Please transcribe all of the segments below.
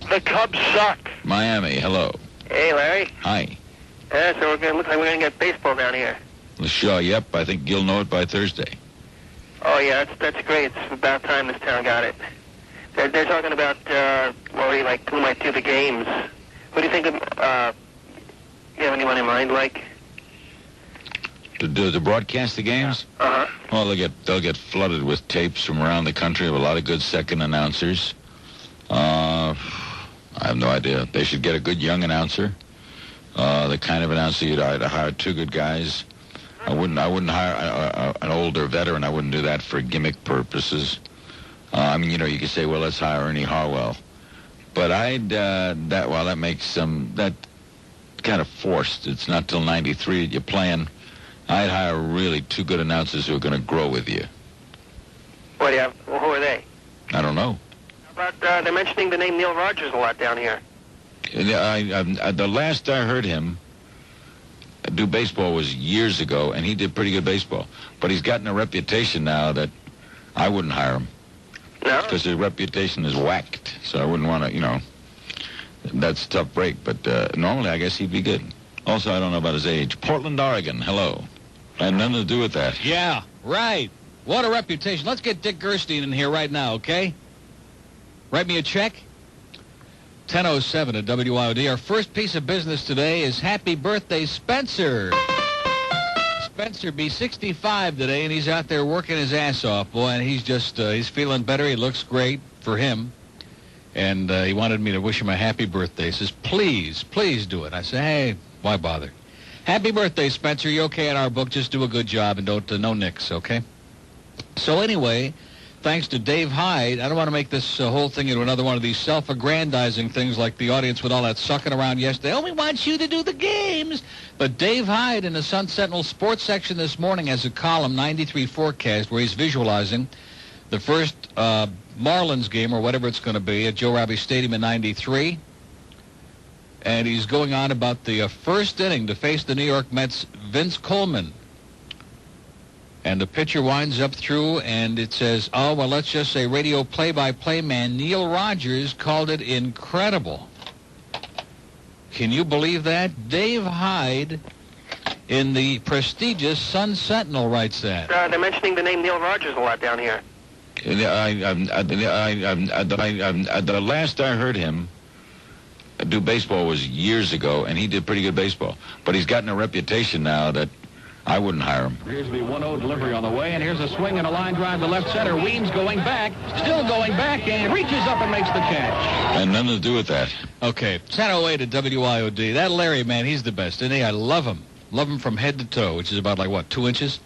The Cubs suck. Miami, hello. Hey, Larry. Hi. Yeah, so looks like we're going to get baseball down here. Sure, yep. I think you'll know it by Thursday. Oh, yeah, that's great. It's about time this town got it. They're talking about, already, like, who might do the games. What do you think of, you have anyone in mind, like? To broadcast the games? Uh-huh. Well, they'll get flooded with tapes from around the country of a lot of good second announcers. I have no idea. They should get a good young announcer. The kind of announcer you'd hire two good guys. I wouldn't hire an older veteran. I wouldn't do that for gimmick purposes. I mean, you could say, well, let's hire Ernie Harwell. But that makes that kind of forced. It's not till 93 that you're playing. I'd hire really two good announcers who are going to grow with you. What do you have? Well, who are they? I don't know. How about, they're mentioning the name Neil Rogers a lot down here. The last I heard him do baseball was years ago, and he did pretty good baseball. But he's gotten a reputation now that I wouldn't hire him. No? Because his reputation is whacked, so I wouldn't want to, that's a tough break. But normally, I guess he'd be good. Also, I don't know about his age. Portland, Oregon, hello. Had nothing to do with that. Yeah, right. What a reputation. Let's get Dick Gerstein in here right now, okay? Write me a check. 10:07 at WIOD. Our first piece of business today is happy birthday, Spencer. Spencer be 65 today, and he's out there working his ass off, boy, and he's just, he's feeling better. He looks great for him. And he wanted me to wish him a happy birthday. He says, please do it. I say, hey, why bother? Happy birthday, Spencer. You're okay in our book. Just do a good job and don't, no nicks, okay? So anyway, thanks to Dave Hyde, I don't want to make this whole thing into another one of these self-aggrandizing things like the audience with all that sucking around yesterday. Oh, we want you to do the games. But Dave Hyde in the Sun Sentinel sports section this morning has a column, 93 forecast, where he's visualizing the first Marlins game, or whatever it's going to be, at Joe Robbie Stadium in 93. And he's going on about the first inning to face the New York Mets' Vince Coleman. And the pitcher winds up through, and it says, oh, well, let's just say radio play-by-play man Neil Rogers called it incredible. Can you believe that? Dave Hyde in the prestigious Sun Sentinel writes that. They're mentioning the name Neil Rogers a lot down here. The last I heard him do baseball was years ago, and he did pretty good baseball. But he's gotten a reputation now that I wouldn't hire him. Here's the 1-0 delivery on the way, and here's a swing and a line drive to left center. Weems going back, still going back, and reaches up and makes the catch. And nothing to do with that. Okay, 10:08 at WIOD. That Larry, man, he's the best, isn't he? I love him. Love him from head to toe, which is about, 2 inches?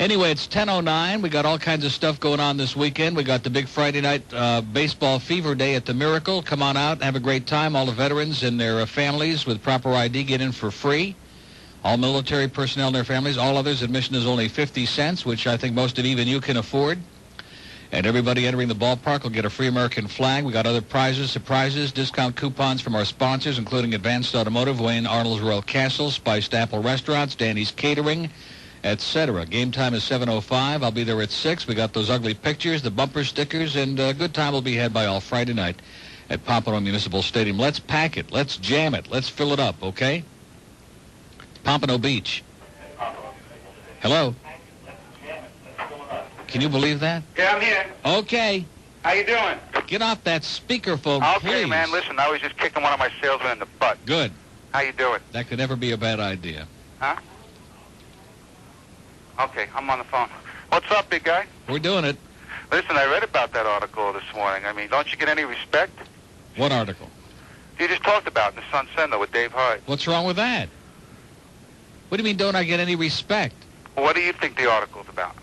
Anyway, it's 10:09. We got all kinds of stuff going on this weekend. We got the big Friday night baseball fever day at the Miracle. Come on out and have a great time. All the veterans and their families with proper ID get in for free. All military personnel and their families. All others, admission is only 50 cents, which I think most of even you can afford. And everybody entering the ballpark will get a free American flag. We got other prizes, surprises, discount coupons from our sponsors, including Advanced Automotive, Wayne Arnold's Royal Castle, Spiced Apple Restaurants, Danny's Catering, etc. Game time is 7:05. I'll be there at 6. We got those ugly pictures, the bumper stickers, and a good time will be had by all Friday night at Pompano Municipal Stadium. Let's pack it. Let's jam it. Let's fill it up, okay? Pompano Beach. Hello? Can you believe that? Yeah, I'm here. Okay. How you doing? Get off that speakerphone, Okay, please. man, listen, I was just kicking one of my salesmen in the butt. Good. How you doing? That could never be a bad idea. Huh? Okay, I'm on the phone. What's up, big guy? We're doing it. Listen, I read about that article this morning. I mean, don't you get any respect? What article? You just talked about in the Sun Sentinel with Dave Hyde. What's wrong with that? What do you mean, don't I get any respect? Well, what do you think the article's about?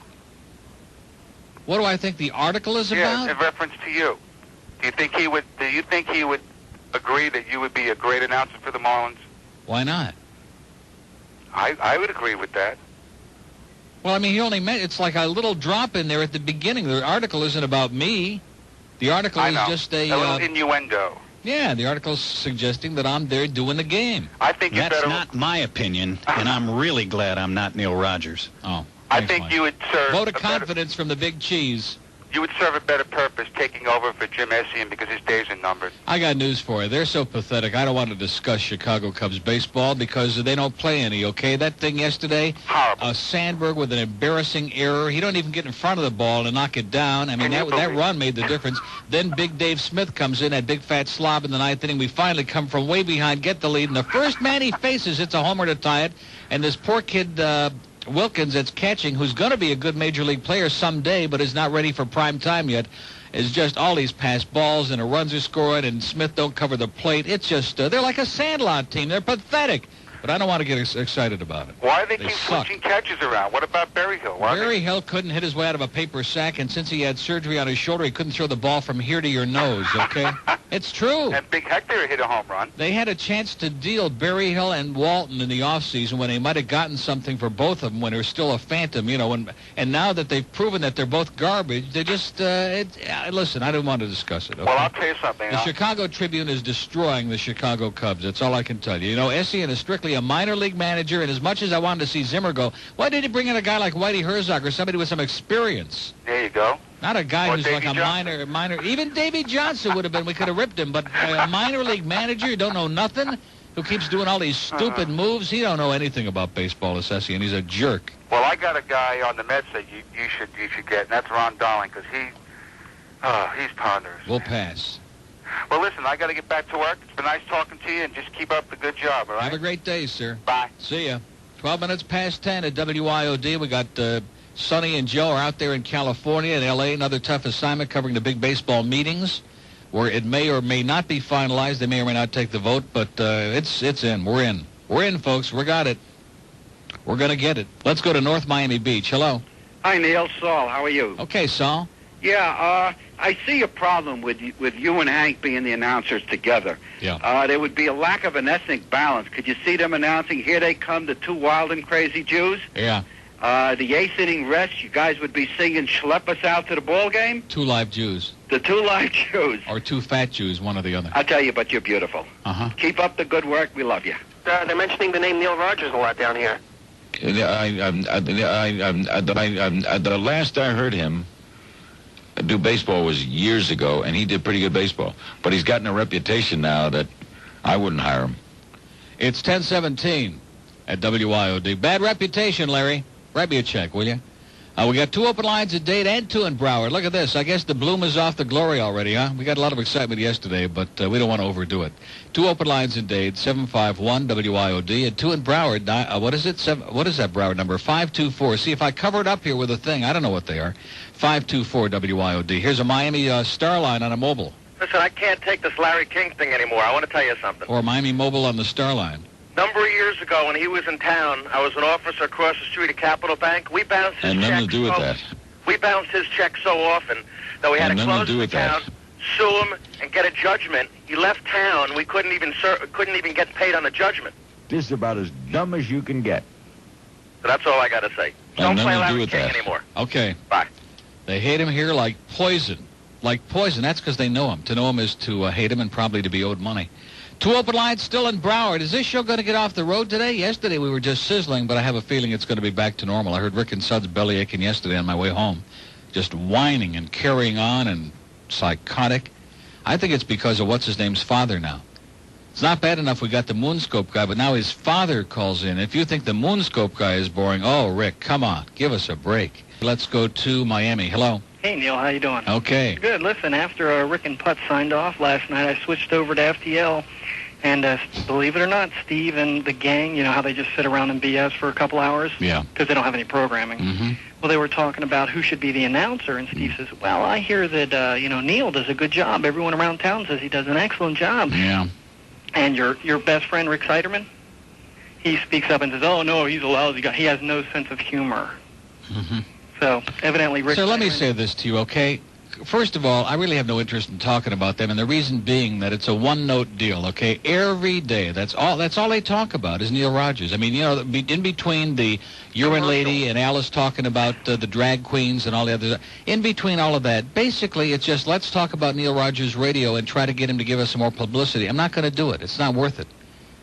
What do I think the article is Yeah, about? in reference to you. Do you think he would agree that you would be a great announcer for the Marlins? Why not? I would agree with that. Well, I mean, he only meant it's like a little drop in there at the beginning. The article isn't about me. The article I is know. just a little innuendo. Yeah, the article's suggesting that I'm there doing the game. I think you That's better. not my opinion, and I'm really glad I'm not Neil Rogers. Oh, I thanks, think Mike. you would serve. Vote of a better- confidence from the big cheese. you would serve a better purpose taking over for Jim Essien because his days are numbered. I got news for you. They're so pathetic. I don't want to discuss Chicago Cubs baseball because they don't play any, okay? That thing yesterday, Horrible. Sandberg with an embarrassing error. He don't even get in front of the ball and knock it down. I mean, that run made the difference. Then Big Dave Smith comes in, that big fat slob in the ninth inning. We finally come from way behind, get the lead, and the first man he faces hits a homer to tie it. And this poor kid, Wilkins, that's catching, who's going to be a good major league player someday but is not ready for prime time yet, is just all these pass balls and the runs are scored and Smith don't cover the plate. It's just, they're like a Sandlot team. They're pathetic. But I don't want to get excited about it. Why do they keep suck. switching catches around? What about Berryhill? Berryhill couldn't hit his way out of a paper sack, and since he had surgery on his shoulder, he couldn't throw the ball from here to your nose, okay? It's true. And Big Hector hit a home run. They had a chance to deal Berryhill and Walton in the offseason when they might have gotten something for both of them when they were still a phantom, you know. And now that they've proven that they're both garbage, they just, listen, I don't want to discuss it. Okay? Well, I'll tell you something. The Chicago Tribune is destroying the Chicago Cubs. That's all I can tell you. You know, Essien is strictly a minor league manager, and as much as I wanted to see Zimmer go, why did he bring in a guy like Whitey Herzog or somebody with some experience? There you go. Not a guy Or who's Davey like a Johnson. minor. Even Davey Johnson would have been. We could have ripped him. But a minor league manager who don't know nothing, who keeps doing all these stupid moves, he don't know anything about baseball, Essien, and he's a jerk. Well, I got a guy on the Mets that you should get, and that's Ron Darling, because he's ponderous. We'll pass. Well, listen, I got to get back to work. It's been nice talking to you, and just keep up the good job, all right? Have a great day, sir. Bye. See ya. 12 minutes past 10 at WIOD. We got Sonny and Joe are out there in California and L.A. Another tough assignment covering the big baseball meetings where it may or may not be finalized. They may or may not take the vote, but it's in. We're in. We're in, folks. We got it. We're going to get it. Let's go to North Miami Beach. Hello. Hi, Neil. Saul, how are you? Okay, Saul. Yeah, I see a problem with you and Hank being the announcers together. Yeah. There would be a lack of an ethnic balance. Could you see them announcing, here they come, the two wild and crazy Jews? Yeah. The eighth inning rest, you guys would be singing Schlepp Us Out to the Ball Game? Two live Jews. The two live Jews. Or two fat Jews, one or the other. I'll tell you, but you're beautiful. Uh-huh. Keep up the good work. We love you. They're mentioning the name Neil Rogers a lot down here. The last I heard him do baseball was years ago, and he did pretty good baseball. But he's gotten a reputation now that I wouldn't hire him. It's 10:17 at WIOD. Bad reputation, Larry. Write me a check, will you? We got two open lines at Dade and two in Broward. Look at this. I guess the bloom is off the glory already, huh? We got a lot of excitement yesterday, but we don't want to overdo it. Two open lines in Dade, 751 WIOD, and two in Broward. What is it? What is that Broward number? 524. See, if I cover it up here with a thing, I don't know what they are. 524 WIOD. Here's a Miami Star line on a mobile. Listen, I can't take this Larry King thing anymore. I want to tell you something. Or Miami Mobile on the Star line. Number of years ago, when he was in town, I was an officer across the street at Capital Bank. We bounced his And check. nothing to do with that. We bounced his check so often that we had And to nothing to close do the with that. account, sue him, and get a judgment. He left town. We couldn't even get paid on the judgment. This is about as dumb as you can get. So that's all I got to say. Don't nothing play to do Larry with King that. anymore. Okay. Bye. They hate him here like poison. Like poison. That's because they know him. To know him is to hate him and probably to be owed money. Two open lines still in Broward. Is this show going to get off the road today? Yesterday we were just sizzling, but I have a feeling it's going to be back to normal. I heard Rick and Suds belly aching yesterday on my way home. Just whining and carrying on and psychotic. I think it's because of what's-his-name's father now. It's not bad enough we got the Moonscope guy, but now his father calls in. If you think the Moonscope guy is boring, oh, Rick, come on. Give us a break. Let's go to Miami. Hello. Hey, Neil, how you doing? Okay. Good. Listen, after Rick and Putt signed off last night, I switched over to FTL, and believe it or not, Steve and the gang, you know how they just sit around and BS for a couple hours? Yeah. Because they don't have any programming. Mm-hmm. Well, they were talking about who should be the announcer, and Steve says, well, I hear that, Neil does a good job. Everyone around town says he does an excellent job. Yeah. And your best friend, Rick Siderman, he speaks up and says, oh, no, he's a lousy guy. He has no sense of humor. Mm-hmm. So, evidently, Rick So let me Siderman- say this to you, okay? First of all, I really have no interest in talking about them, and the reason being that it's a one-note deal, okay? Every day, that's all they talk about is Neil Rogers. I mean, you know, in between the urine lady and Alice talking about the drag queens and all the others, in between all of that, basically it's just let's talk about Neil Rogers radio and try to get him to give us some more publicity. I'm not going to do it. It's not worth it.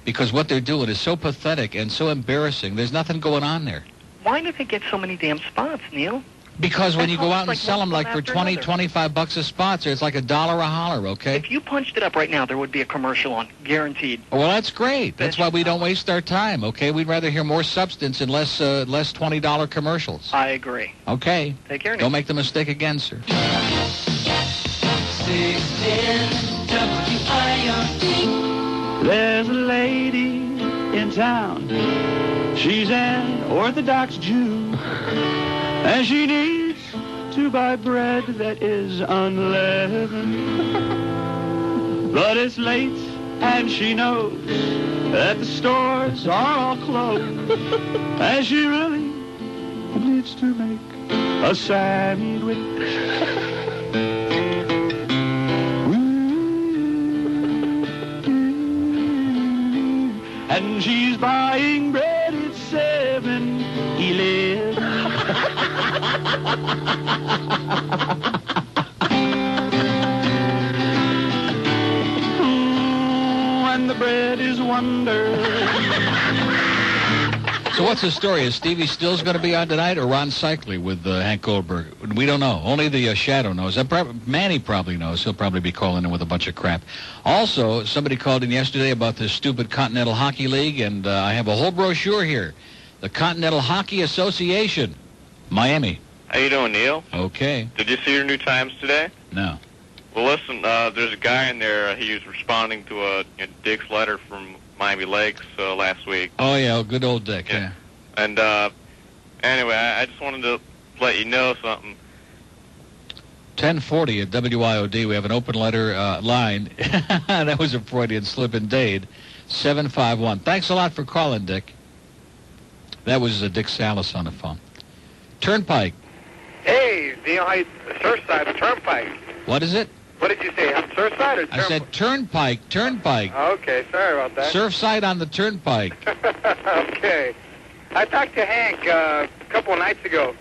Because what they're doing is so pathetic and so embarrassing. There's nothing going on there. Why do they get so many damn spots, Neil? Because when you go out and like sell them one like for after 20, another. 25 bucks a spot, so it's like $1 a holler, okay? If you punched it up right now, there would be a commercial on, guaranteed. Well, that's great. That's why we don't waste our time, okay? We'd rather hear more substance and less $20 commercials. I agree. Okay. Take care, Nick. Don't make the mistake again, sir. 610 WIOD. There's a lady in town. She's an Orthodox Jew, and she needs to buy bread that is unleavened. But it's late, and she knows that the stores are all closed, and she really needs to make a sandwich. And she's buying bread at 7-Eleven. And the bread is wonder. So what's the story? Is Stevie Stills going to be on tonight, or Ron Cycli with Hank Goldberg? We don't know. Only the Shadow knows. Manny probably knows. He'll probably be calling in with a bunch of crap. Also, somebody called in yesterday about this stupid Continental Hockey League, and I have a whole brochure here. The Continental Hockey Association, Miami. How you doing, Neil? Okay. Did you see your New Times today? No. Well, listen, there's a guy in there. He was responding to Dick's letter from Miami Lakes last week. Oh, yeah, good old Dick, yeah. And anyway, I just wanted to let you know something. 1040 at WIOD. We have an open letter line. That was a Freudian slip indeed. 751. Thanks a lot for calling, Dick. That was Dick Salas on the phone. Turnpike. Hey, Neil, Surfside, Turnpike. What is it? What did you say? Surfside or Turnpike? I said Turnpike. Okay, sorry about that. Surfside on the Turnpike. Okay. I talked to Hank a couple of nights ago,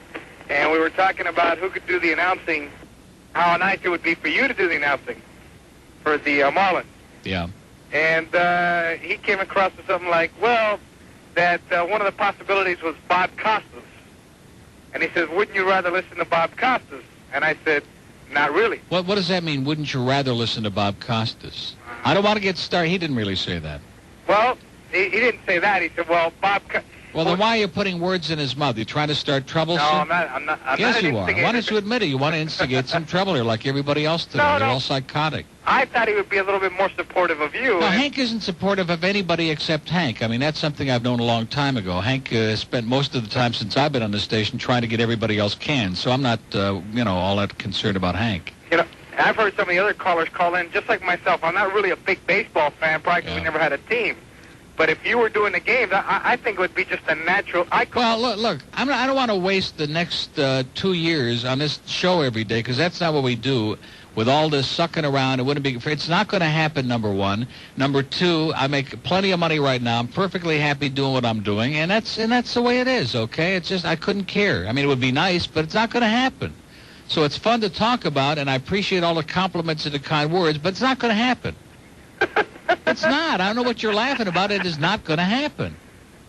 and we were talking about who could do the announcing, how nice it would be for you to do the announcing for the Marlins. Yeah. And he came across with something like, well, that one of the possibilities was Bob Costas. And he says, wouldn't you rather listen to Bob Costas? And I said, not really. What does that mean? Wouldn't you rather listen to Bob Costas? I don't want to get started. He didn't really say that. Well, he didn't say that. He said, well, Well, then why are you putting words in his mouth? You trying to start trouble? No, sir? I'm not. Yes, not you are. Why don't you admit it? You want to instigate some trouble here like everybody else today. No, They're no. all psychotic. I thought he would be a little bit more supportive of you. No, Hank isn't supportive of anybody except Hank. I mean, that's something I've known a long time ago. Hank spent most of the time since I've been on the station trying to get everybody else canned, so I'm not, all that concerned about Hank. You know, I've heard some of the other callers call in, just like myself. I'm not really a big baseball fan, probably because we never had a team. But if you were doing the games, I think it would be just a natural. Well, look, I don't want to waste the next 2 years on this show every day, because that's not what we do. With all this sucking around, it wouldn't be. It's not going to happen. Number one. Number two, I make plenty of money right now. I'm perfectly happy doing what I'm doing, and that's the way it is. Okay, it's just I couldn't care. I mean, it would be nice, but it's not going to happen. So it's fun to talk about, and I appreciate all the compliments and the kind words, but it's not going to happen. It's not. I don't know what you're laughing about. It is not going to happen.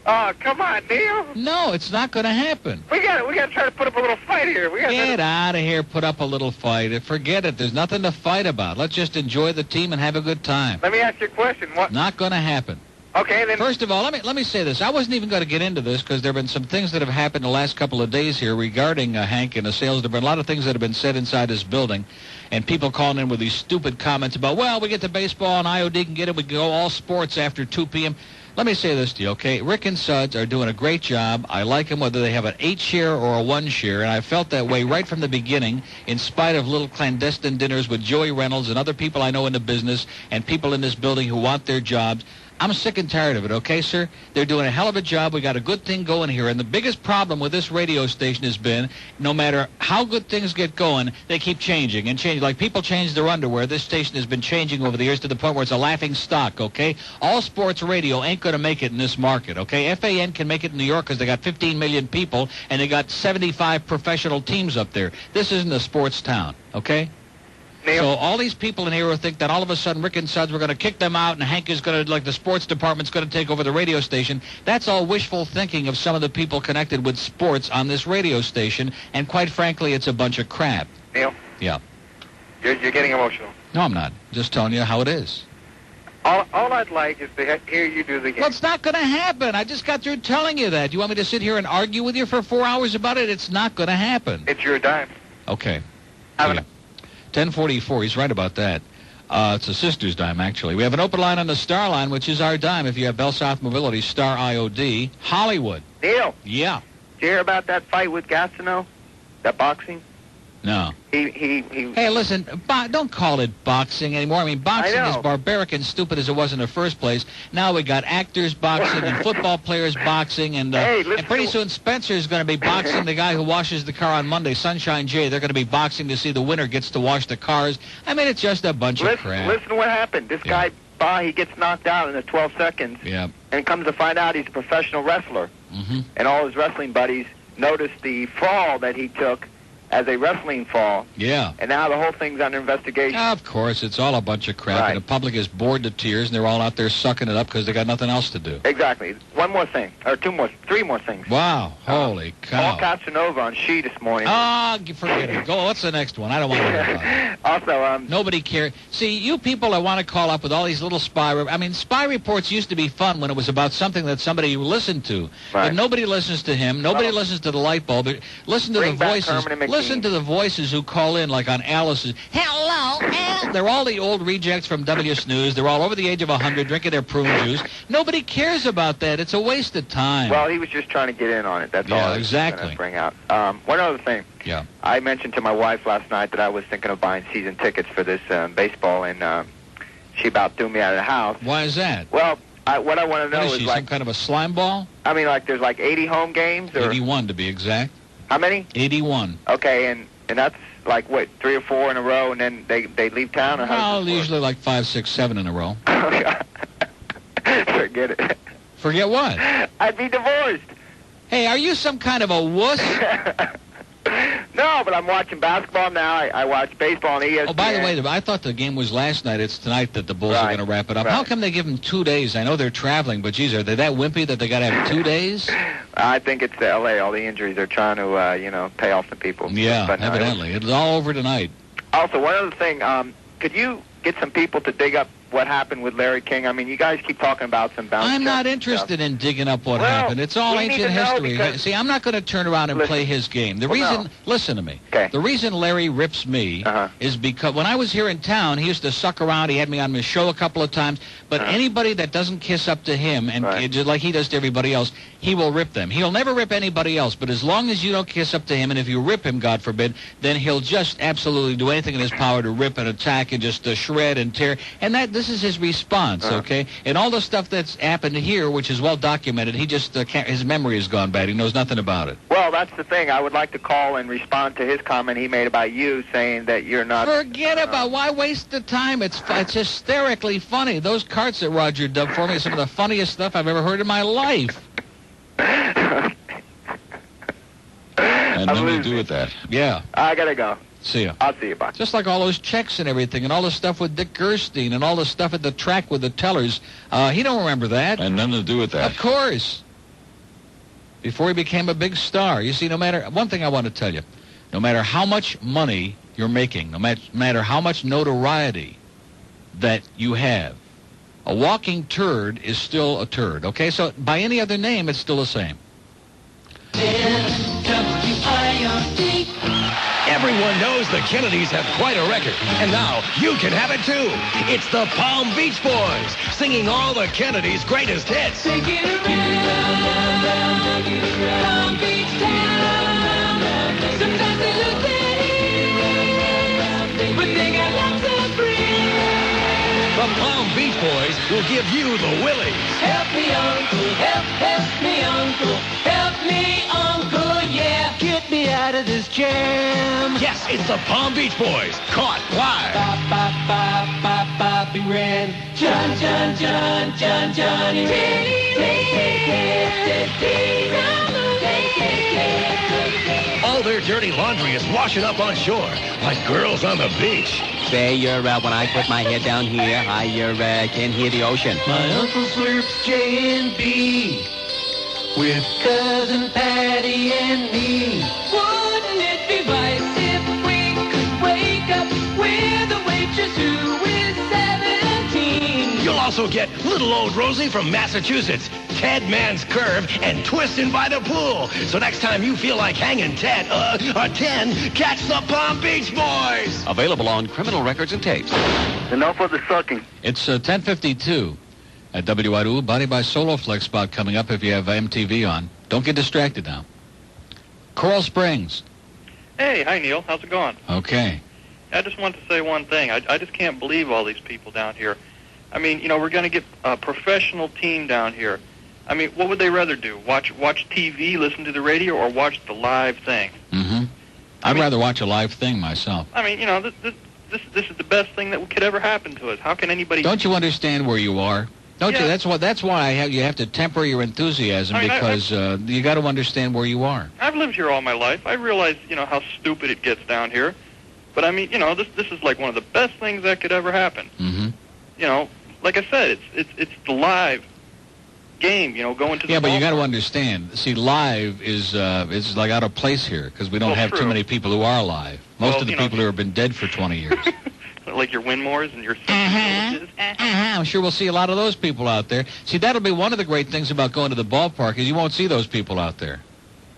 Oh, come on, Neil. No, it's not going to happen. We got to try to put up a little fight here. Get out of here. Put up a little fight. Forget it. There's nothing to fight about. Let's just enjoy the team and have a good time. Let me ask you a question. What? Not going to happen. Okay, then. First of all, let me say this. I wasn't even going to get into this because there have been some things that have happened the last couple of days here regarding Hank and the sales. There have been a lot of things that have been said inside this building, and people calling in with these stupid comments about, well, we get to baseball and IOD can get it. We can go all sports after 2 p.m. Let me say this to you, okay? Rick and Suds are doing a great job. I like them whether they have an 8 share or a 1 share, and I felt that way right from the beginning, in spite of little clandestine dinners with Joey Reynolds and other people I know in the business and people in this building who want their jobs. I'm sick and tired of it, okay, sir? They're doing a hell of a job. We got a good thing going here, and the biggest problem with this radio station has been no matter how good things get going, they keep changing and changing. Like people change their underwear, this station has been changing over the years to the point where it's a laughing stock, okay? All sports radio ain't going to make it in this market, okay? FAN can make it in New York because they got 15 million people, and they got 75 professional teams up there. This isn't a sports town, okay? Neil? So all these people in here who think that all of a sudden Rick and Suds were going to kick them out and Hank is going to, like the sports department's going to take over the radio station, that's all wishful thinking of some of the people connected with sports on this radio station, and quite frankly, it's a bunch of crap. Neil? Yeah. You're getting emotional. No, I'm not. Just telling you how it is. All I'd like is to hear you do the game. Well, it's not going to happen. I just got through telling you that. You want me to sit here and argue with you for 4 hours about it? It's not going to happen. It's your dime. Okay. Have it. 1044. He's right about that. It's a sister's dime, actually. We have an open line on the Star line, which is our dime. If you have Bell South Mobility, Star IOD. Hollywood. Neil. Yeah. Did you hear about that fight with Gastineau? That boxing? No. He. Hey, listen, don't call it boxing anymore. I mean, boxing is barbaric and stupid as it was in the first place. Now we got actors boxing and football players boxing, and pretty soon Spencer's going to be boxing the guy who washes the car on Monday, Sunshine Jay. They're going to be boxing to see the winner gets to wash the cars. I mean, it's just a bunch of crap. Listen to what happened. This guy, he gets knocked out in the 12 seconds. Yeah. And comes to find out he's a professional wrestler. Mm-hmm. And all his wrestling buddies noticed the fall that he took as a wrestling fall. Yeah. And now the whole thing's under investigation. Of course, it's all a bunch of crap, and the public is bored to tears, and they're all out there sucking it up because they got nothing else to do. Exactly. One more thing, or three more things. Wow, holy cow. Paul Casanova on She this morning. Oh, forget it. Go. What's the next one? I don't want to hear about it. Also, nobody cares. See, you people that want to call up with all these little spy reports used to be fun when it was about something that somebody listened to. Right. But nobody listens to him. Nobody listens to the light bulb. Listen to the voices. Listen to the voices who call in, like on Alice's. Hello, Al. They're all the old rejects from W Snooze. They're all over the age of 100 drinking their prune juice. Nobody cares about that. It's a waste of time. Well, he was just trying to get in on it. That's all I was going to bring out. One other thing. Yeah. I mentioned to my wife last night that I was thinking of buying season tickets for this baseball, and she about threw me out of the house. Why is that? Well, what I want to know is she, some kind of a slime ball? I mean, like there's like 80 home games? Or 81 to be exact. How many? 81. Okay, and that's like, what, 3 or 4 in a row, and then they leave town? Or how does this work? Usually like 5, 6, 7 in a row. Forget it. Forget what? I'd be divorced. Hey, are you some kind of a wuss? No, but I'm watching basketball now. I watch baseball on ESPN. Oh, by the way, I thought the game was last night. It's tonight that the Bulls are going to wrap it up. Right. How come they give them 2 days? I know they're traveling, but, geez, are they that wimpy that they got to have 2 days? I think it's the L.A. All the injuries. They're trying to, pay off the people. Yeah, but evidently. It's all over tonight. Also, one other thing. Could you get some people to dig up what happened with Larry King? I mean, you guys keep talking about some bounce. I'm not interested in digging up what happened. It's all ancient history. See, I'm not going to turn around and play his game. The reason, listen to me. Okay. The reason Larry rips me is because when I was here in town, he used to suck around. He had me on his show a couple of times. But anybody that doesn't kiss up to him, and just like he does to everybody else, he will rip them. He'll never rip anybody else. But as long as you don't kiss up to him, and if you rip him, God forbid, then he'll just absolutely do anything in his power to rip and attack and just shred and tear. And this is his response, okay? And all the stuff that's happened here, which is well documented, he just his memory has gone bad. He knows nothing about it. Well, that's the thing. I would like to call and respond to his comment he made about you, saying that you're not. Forget about why waste the time. It's hysterically funny. Those carts that Roger dubbed for me are some of the funniest stuff I've ever heard in my life. And nothing to do with that. Yeah. I gotta go. See ya. I'll see you, bye. Just like all those checks and everything, and all the stuff with Dick Gerstein, and all the stuff at the track with the tellers. He don't remember that. And nothing to do with that. Of course. Before he became a big star. You see, one thing I want to tell you, no matter how much money you're making, no matter how much notoriety that you have, a walking turd is still a turd, okay? So by any other name, it's still the same. Everyone knows the Kennedys have quite a record, and now you can have it too. It's the Palm Beach Boys, singing all the Kennedys' greatest hits. Take it around, Palm Beach town. Sometimes they look pretty, but they got lots of friends. The Palm Beach Boys will give you the willies. Help me, uncle, help me, uncle, help me, uncle, yeah. Get me out of this jam. Yes, it's the Palm Beach Boys, caught live. Bobby ran. John, Johnny. All their dirty laundry is washing up on shore like girls on the beach. Say, when I put my head down here, I can hear the ocean. My Uncle slurps J&B with Cousin Patty and me. Wouldn't it be right if we could wake up with a waitress who is 17? You'll also get little old Rosie from Massachusetts, Ted Man's Curve, and Twistin' by the Pool. So next time you feel like hanging 10, catch the Palm Beach Boys. Available on criminal records and tapes. Enough of the sucking. It's 10:52 at WIDU. Body by Solo Flex spot coming up if you have MTV on. Don't get distracted now. Coral Springs. Hey, hi, Neil. How's it going? Okay. I just want to say one thing. I just can't believe all these people down here. I mean, we're going to get a professional team down here. I mean, what would they rather do? Watch TV, listen to the radio, or watch the live thing? Mm-hmm. I'd rather watch a live thing myself. I mean, this is the best thing that could ever happen to us. How can anybody... Don't you understand where you are? Don't you? That's why you have to temper your enthusiasm, because you got to understand where you are. I've lived here all my life. I realize, how stupid it gets down here. But I mean, this is like one of the best things that could ever happen. Mm-hmm. Like I said, it's the live game, going to the Yeah, but you ballpark. got to understand. See, live is like out of place here because we don't have too many people who are live. Most of the people who have been dead for 20 years. Like your Winmores and your... I'm sure we'll see a lot of those people out there. See, that'll be one of the great things about going to the ballpark is you won't see those people out there.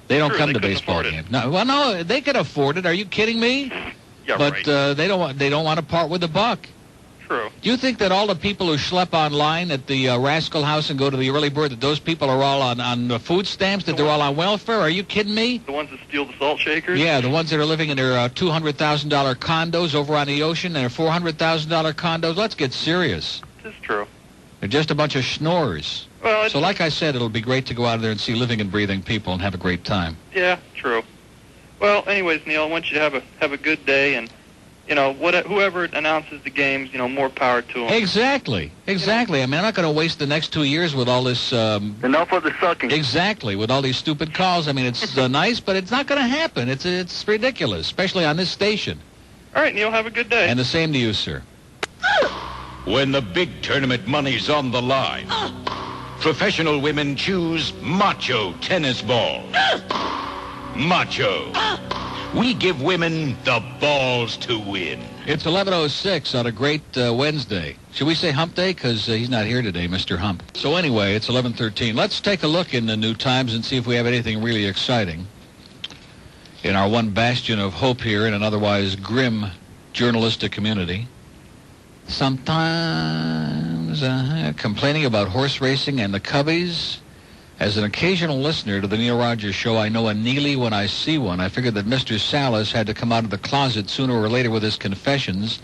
They don't come to baseball games. No, they can afford it. Are you kidding me? Yeah, but right. They don't want to part with the buck. True. Do you think that all the people who schlep online at the Rascal House and go to the Early Bird, that those people are all on food stamps, that they're all on welfare? Are you kidding me? The ones that steal the salt shakers? Yeah, the ones that are living in their $200,000 condos over on the ocean and their $400,000 condos. Let's get serious. This is true. They're just a bunch of schnorrs. Well, so like I said, it'll be great to go out there and see living and breathing people and have a great time. Yeah, true. Well, anyways, Neil, I want you to have a good day, and whoever announces the games, more power to them. Exactly. I mean, I'm not going to waste the next 2 years with all this... Enough of the sucking. Exactly, with all these stupid calls. I mean, it's nice, but it's not going to happen. It's ridiculous, especially on this station. All right, Neil, have a good day. And the same to you, sir. When the big tournament money's on the line, professional women choose Macho tennis balls. Macho. We give women the balls to win. It's 11:06 on a great Wednesday. Should we say hump day? Because he's not here today, Mr. Hump. So anyway, it's 11:13. Let's take a look in the New Times and see if we have anything really exciting in our one bastion of hope here in an otherwise grim journalistic community. Sometimes complaining about horse racing and the Cubbies. As an occasional listener to the Neil Rogers Show, I know a Neely when I see one. I figured that Mr. Salas had to come out of the closet sooner or later with his confessions.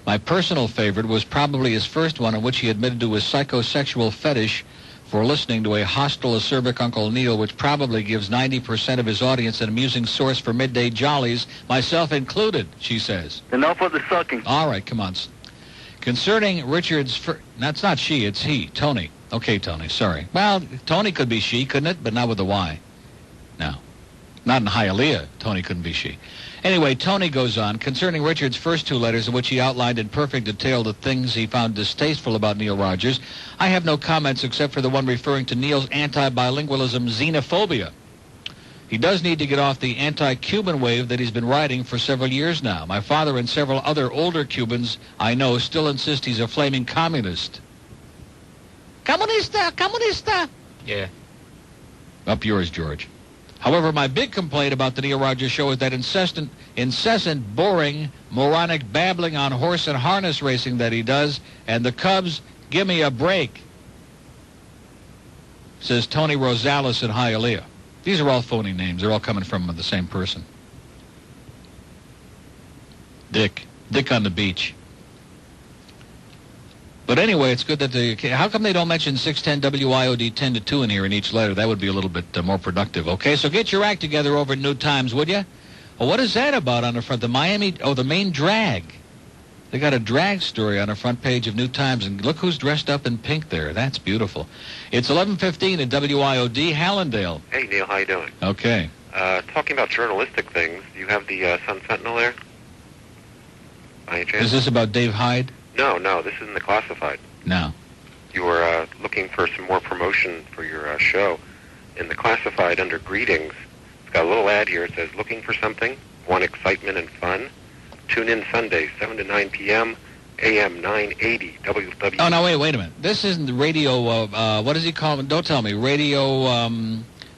My personal favorite was probably his first one, in which he admitted to his psychosexual fetish for listening to a hostile, acerbic Uncle Neil, which probably gives 90% of his audience an amusing source for midday jollies, myself included, she says. Enough of the sucking. All right, come on. Concerning Richard's... That's not she, it's he, Tony. Okay, Tony, sorry. Well, Tony could be she, couldn't it? But not with a Y. No. Not in Hialeah, Tony couldn't be she. Anyway, Tony goes on. Concerning Richard's first two letters, in which he outlined in perfect detail the things he found distasteful about Neil Rogers, I have no comments except for the one referring to Neil's anti-bilingualism xenophobia. He does need to get off the anti-Cuban wave that he's been riding for several years now. My father and several other older Cubans I know still insist he's a flaming communist. Comunista! Comunista! Yeah. Up yours, George. However, my big complaint about the Neil Rogers Show is that incessant, boring, moronic babbling on horse and harness racing that he does, and the Cubs, give me a break, says Tony Rosales in Hialeah. These are all phony names. They're all coming from the same person. Dick on the beach. But anyway, it's good that how come they don't mention 610 WIOD 10 to 2 in here in each letter? That would be a little bit more productive. Okay, so get your act together over at New Times, would you? Well, what is that about on the front? The main drag. They got a drag story on the front page of New Times, and look who's dressed up in pink there. That's beautiful. It's 11:15 at WIOD, Hallandale. Hey, Neil, how you doing? Okay. Talking about journalistic things, do you have the Sun Sentinel there? by any chance? Is this about Dave Hyde? No, this is in the classified. No. You were looking for some more promotion for your show. In the classified under greetings, it's got a little ad here. It says, looking for something? Want excitement and fun? Tune in Sunday, 7 to 9 p.m., AM 980, WW. Oh, no, wait a minute. This isn't the radio, what does he call it? Don't tell me. Radio,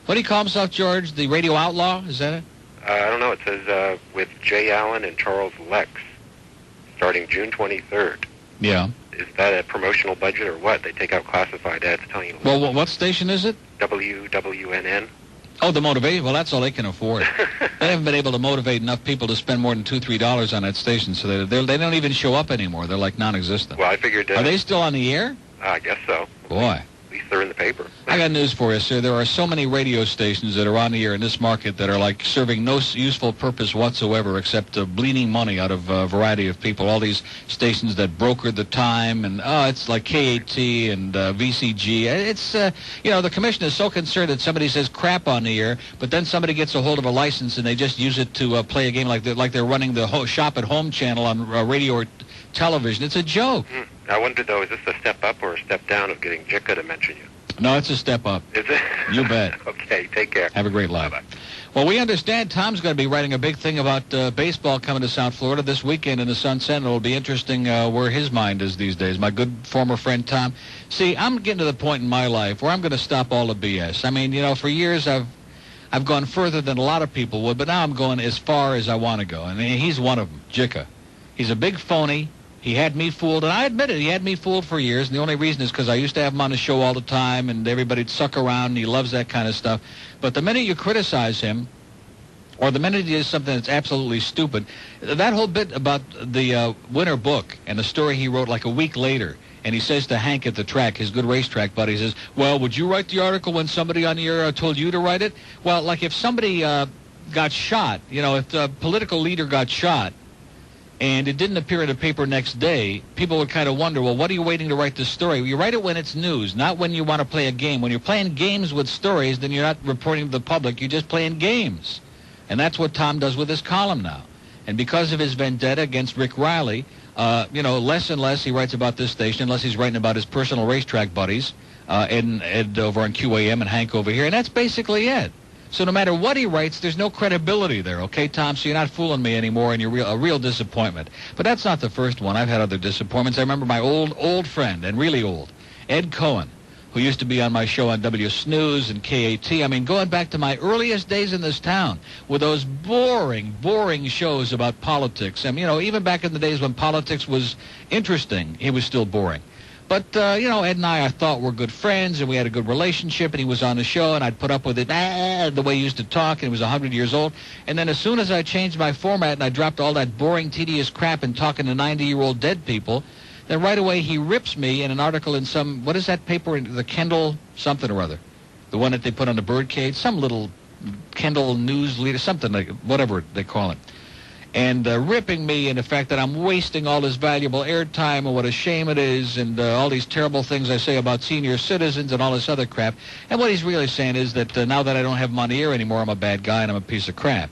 what do you call himself, George? The radio outlaw? Is that it? I don't know. It says, with Jay Allen and Charles Lex, starting June 23rd. Yeah. Is that a promotional budget or what? They take out classified ads telling you. Well, what station is it? WWNN. Oh, the motivation. Well, that's all they can afford. They haven't been able to motivate enough people to spend more than $2, $3 on that station, so they don't even show up anymore. They're like non-existent. Well, I figured. Are they still on the air? I guess so. Boy. At least they're in the paper. I got news for you, sir. There are so many radio stations that are on the air in this market that are like serving no useful purpose whatsoever except bleeding money out of a variety of people. All these stations that broker the time, and it's like KAT and VCG. It's, the commission is so concerned that somebody says crap on the air, but then somebody gets a hold of a license and they just use it to play a game like they're running the Shop at Home channel on radio or television. It's a joke. I wonder, though, is this a step up or a step down of getting Jicka to mention you? No, it's a step up. Is it? You bet. Okay, take care. Have a great life. Bye-bye. Well, we understand Tom's going to be writing a big thing about baseball coming to South Florida this weekend in the Sun Sentinel. It'll be interesting where his mind is these days. My good former friend Tom. See, I'm getting to the point in my life where I'm going to stop all the BS. I mean, for years I've gone further than a lot of people would, but now I'm going as far as I want to go. And he's one of them, Jicka. He's a big phony. He had me fooled, and I admit it, he had me fooled for years, and the only reason is because I used to have him on the show all the time, and everybody'd suck around, and he loves that kind of stuff. But the minute you criticize him, or the minute he does something that's absolutely stupid, that whole bit about the winter book and the story he wrote like a week later, and he says to Hank at the track, his good racetrack buddy, he says, well, would you write the article when somebody on the air told you to write it? Well, like if somebody got shot, if the political leader got shot, and it didn't appear in the paper next day, people would kind of wonder, well, what are you waiting to write this story? You write it when it's news, not when you want to play a game. When you're playing games with stories, then you're not reporting to the public. You're just playing games. And that's what Tom does with his column now. And because of his vendetta against Rick Riley, less and less he writes about this station, unless he's writing about his personal racetrack buddies, Ed over on QAM and Hank over here. And that's basically it. So no matter what he writes, there's no credibility there, okay, Tom? So you're not fooling me anymore, and you're a real disappointment. But that's not the first one. I've had other disappointments. I remember my old friend, and really old, Ed Cohen, who used to be on my show on W Snooze and KAT. I mean, going back to my earliest days in this town with those boring shows about politics. And, even back in the days when politics was interesting, he was still boring. But, Ed and I thought were good friends, and we had a good relationship, and he was on the show, and I'd put up with it, the way he used to talk, and he was 100 years old. And then as soon as I changed my format and I dropped all that boring, tedious crap and talking to 90-year-old dead people, then right away he rips me in an article in some, what is that paper, the Kendall something or other, the one that they put on the birdcage, some little Kendall news leader, something like, whatever they call it. And ripping me in the fact that I'm wasting all this valuable airtime and what a shame it is and all these terrible things I say about senior citizens and all this other crap. And what he's really saying is that now that I don't have him on the air anymore, I'm a bad guy and I'm a piece of crap.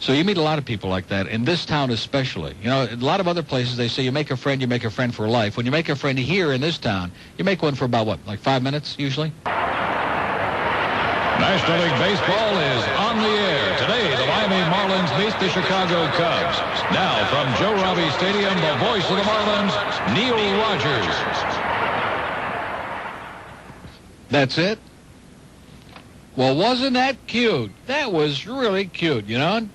So you meet a lot of people like that, in this town especially. A lot of other places they say you make a friend for life. When you make a friend here in this town, you make one for about, like 5 minutes usually? National League Baseball is on the air. Today, the Miami Marlins meet the Chicago Cubs. Now, from Joe Robbie Stadium, the voice of the Marlins, Neil Rogers. That's it? Well, wasn't that cute? That was really cute, On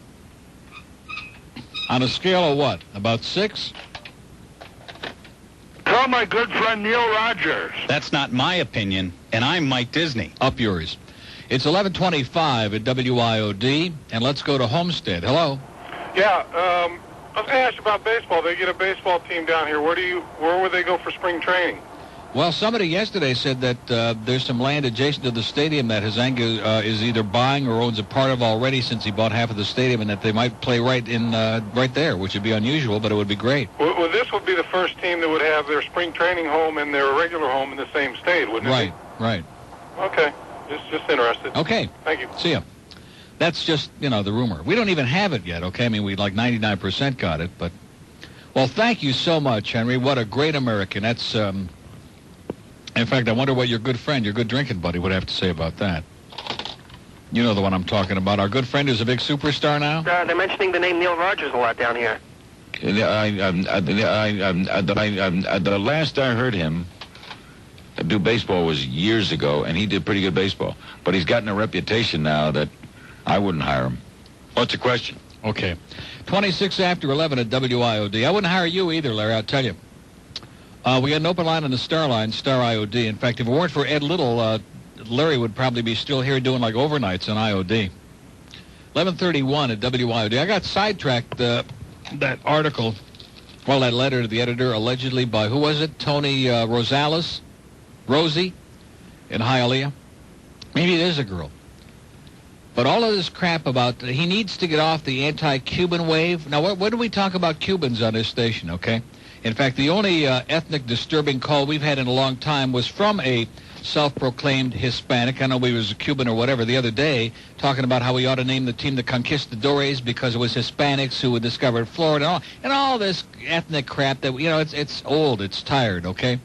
a scale of what? About 6? Call my good friend Neil Rogers. That's not my opinion, and I'm Mike Disney. Up yours. It's 11:25 at WIOD, and let's go to Homestead. Hello. Yeah, I was going to ask you about baseball. They get a baseball team down here. Where would they go for spring training? Well, somebody yesterday said that there's some land adjacent to the stadium that Hizanga is either buying or owns a part of already since he bought half of the stadium, and that they might play right there, which would be unusual, but it would be great. Well, this would be the first team that would have their spring training home and their regular home in the same state, wouldn't it? Right. Okay. Just interested. Okay. Thank you. See ya. That's just, the rumor. We don't even have it yet, okay? I mean, we like 99% got it, but Well, thank you so much, Henry. What a great American. That's, in fact, I wonder what your good friend, your good drinking buddy, would have to say about that. You know the one I'm talking about. Our good friend who's a big superstar now? They're mentioning the name Neil Rogers a lot down here. The last I heard him do baseball was years ago, and he did pretty good baseball. But he's gotten a reputation now that I wouldn't hire him. What's the question? Okay. 26 after 11 at WIOD. I wouldn't hire you either, Larry, I'll tell you. We got an open line on the Star line, Star IOD. In fact, if it weren't for Ed Little, Larry would probably be still here doing like overnights on IOD. 11:31 at WIOD. I got sidetracked that article, well, that letter to the editor, allegedly by, who was it? Tony Rosales? Rosie in Hialeah? Maybe it is a girl. But all of this crap about he needs to get off the anti-Cuban wave. Now, when do we talk about Cubans on this station, okay? In fact, the only ethnic disturbing call we've had in a long time was from a self-proclaimed Hispanic. I know he was a Cuban or whatever the other day, talking about how we ought to name the team the Conquistadores because it was Hispanics who had discovered Florida and all this ethnic crap that, you know, it's old, it's tired, okay?